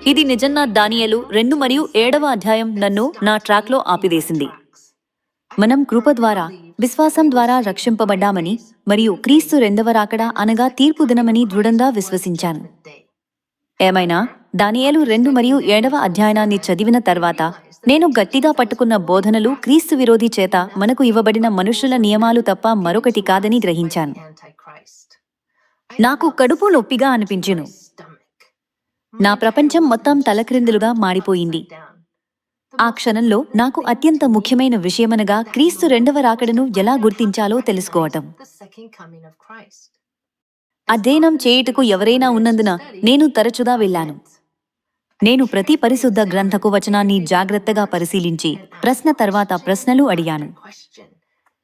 ఇది నిజంగా దానియేలు 2 మరియు 7వ అధ్యాయం నన్ను నా ట్రాక్లో ఆపివేసింది. మనం కృప ద్వారా, విశ్వాసం ద్వారా రక్షింపబడ్డామని మరియు క్రీస్తు రెండవ రాకడ అనగా తీర్పు దినమని దృఢంగా విశ్వసించాను. ఏమైనా దానియేలు 2 మరియు 7వ అధ్యాయాన్ని చదివిన తర్వాత నేను గట్టిగా పట్టుకున్న బోధనలు క్రీస్తు విరోధి చేత మనకు ఇవ్వబడిన మనుషుల నియమాలు తప్ప మరొకటి కాదని గ్రహించాను. నాకు కడుపు నొప్పిగా అనిపించెను. నా ప్రపంచం మొత్తం తలక్రిందులుగా మారిపోయింది. ఆ క్షణంలో నాకు అత్యంత ముఖ్యమైన విషయమనగా క్రీస్తు రెండవ రాకడను ఎలా గుర్తించాలో తెలుసుకోవటం. అధ్యయనం చేయుటకు ఎవరైనా ఉన్నందున నేను తరచుగా వెళ్ళాను. నేను ప్రతి పరిశుద్ధ గ్రంథకు వచనాన్ని జాగ్రత్తగా పరిశీలించి ప్రశ్న తర్వాత ప్రశ్నలు అడిగాను.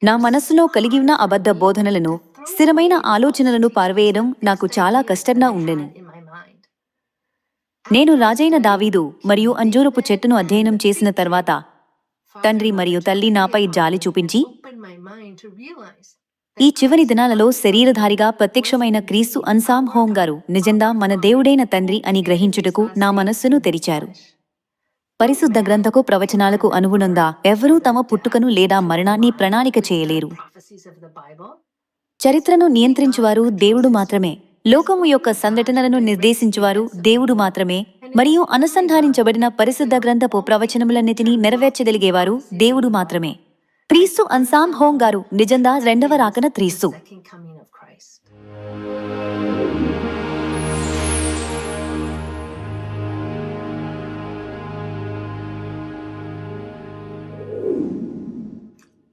నా మనస్సులో కలిగి ఉన్న అబద్ధ బోధనలను, స్థిరమైన ఆలోచనలను పారవేయడం నాకు చాలా కష్టంగా ఉండెను. నేను రాజైన దావీదు మరియు అంజూరపు చెట్టును అధ్యయనం చేసిన తర్వాత తండ్రి మరియు తల్లి నాపై జాలి చూపించి ఈ చివరి దినాలలో శరీరధారిగా ప్రత్యక్షమైన క్రీస్తు అన్సామ్ హోం గారు నిజంగా మన దేవుడైన తండ్రి అని గ్రహించుటకు నా మనస్సును తెరిచారు. పరిశుద్ధ గ్రంథకు ప్రవచనాలకు అనుగుణంగా ఎవ్వరూ తమ పుట్టుకను లేదా మరణాన్ని ప్రణాళిక చేయలేరు. చరిత్రను నియంత్రించువారు దేవుడు మాత్రమే. లోకము యొక్క సంఘటనలను నిర్దేశించువారు దేవుడు మాత్రమే. మరియు అనుసంధానించబడిన పరిశుద్ధ గ్రంథపు ప్రవచనములన్నిటినీ నెరవేర్చగలిగేవారు దేవుడు మాత్రమే. క్రీస్తు అన్సామ్ హోం గారు నిజంగా రెండవ రాకన క్రీస్తు.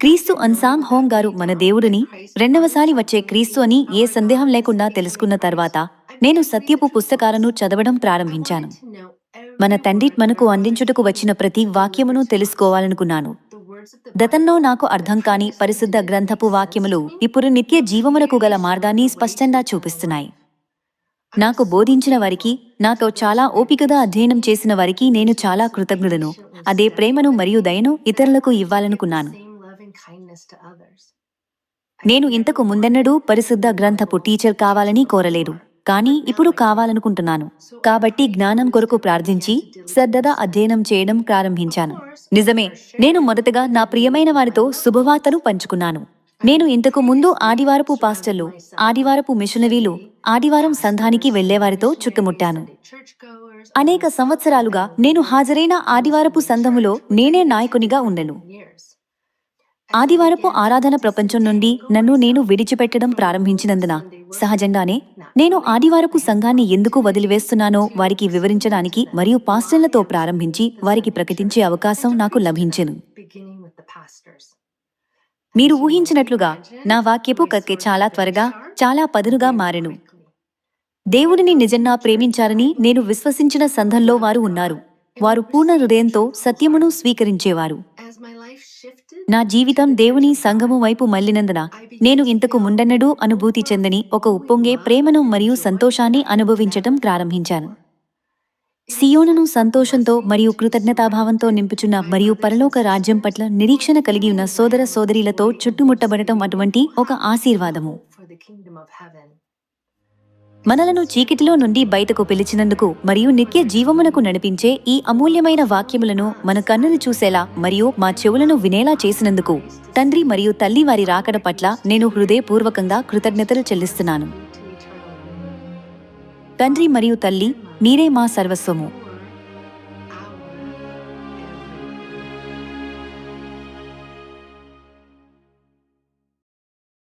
క్రీస్తు అన్సామ్ హోం గారు మన దేవుడిని, రెండవసారి వచ్చే క్రీస్తు అని ఏ సందేహం లేకుండా తెలుసుకున్న తర్వాత నేను సత్యపు పుస్తకాలను చదవడం ప్రారంభించాను. మన తండ్రి మనకు అందించుటకు వచ్చిన ప్రతి వాక్యమును తెలుసుకోవాలనుకున్నాను. గతంలో నాకు అర్థం కాని పరిశుద్ధ గ్రంథపు వాక్యములు ఇప్పుడు నిత్య జీవములకు గల మార్గాన్ని స్పష్టంగా చూపిస్తున్నాయి. నాకు బోధించిన వారికి, నాతో చాలా ఓపికగా అధ్యయనం చేసిన వారికి నేను చాలా కృతజ్ఞుడను. అదే ప్రేమను మరియు దయను ఇతరులకు ఇవ్వాలనుకున్నాను. నేను ఇంతకు ముందెన్నడూ పరిశుద్ధ గ్రంథపు టీచర్ కావాలని కోరలేదు, కానీ ఇప్పుడు కావాలనుకుంటున్నాను. కాబట్టి జ్ఞానం కొరకు ప్రార్థించి శ్రద్ధగా అధ్యయనం చేయడం ప్రారంభించాను. నిజమే, నేను మొదటగా నా ప్రియమైన వారితో శుభవార్తను పంచుకున్నాను. నేను ఇంతకు ముందు ఆదివారపు పాస్టర్లు, ఆదివారపు మిషనరీలు, ఆదివారం సంఘానికి వెళ్లేవారితో చుట్టుముట్టాను. అనేక సంవత్సరాలుగా నేను హాజరైన ఆదివారపు సంఘములో నేనే నాయకునిగా ఉండెను. ఆదివారపు ఆరాధన ప్రపంచం నుండి నన్ను నేను విడిచిపెట్టడం ప్రారంభించినందున సహజంగానే నేను ఆదివారపు సంఘాన్ని ఎందుకు వదిలివేస్తున్నానో వారికి వివరించడానికి మరియు పాస్టర్లతో ప్రారంభించి వారికి ప్రకటించే అవకాశం నాకు లభించెను. మీరు ఊహించినట్లుగా నా వాక్యపు కక్కె చాలా త్వరగా, చాలా పదునుగా మారెను. దేవుడిని నిజంగా ప్రేమించారని నేను విశ్వసించిన సంఘంలో వారు ఉన్నారు. వారు పూర్ణ హృదయంతో సత్యమును స్వీకరించేవారు. నా జీవితం దేవుని సంఘము వైపు మళ్లినందున నేను ఇంతకు ముందెన్నడూ అనుభూతి చెందని ఒక ఉప్పొంగే ప్రేమను మరియు సంతోషాన్ని అనుభవించటం ప్రారంభించాను. సియోనును సంతోషంతో మరియు కృతజ్ఞతాభావంతో నింపుచున్న మరియు పరలోక రాజ్యం పట్ల నిరీక్షణ కలిగి ఉన్న సోదర సోదరీలతో చుట్టుముట్టబడటం అటువంటి ఒక ఆశీర్వాదము. మనలను చీకటిలో నుండి బయటకు పిలిచినందుకు మరియు నిత్య జీవమునకు నడిపించే ఈ అమూల్యమైన వాక్యములను మన కన్నులు చూసేలా మరియు మా చెవులను వినేలా చేసినందుకు తండ్రి మరియు తల్లి వారి రాకడ పట్ల నేను హృదయపూర్వకంగా కృతజ్ఞతలు చెల్లిస్తున్నాను. తండ్రి మరియు తల్లి, మీరే మా సర్వస్వము.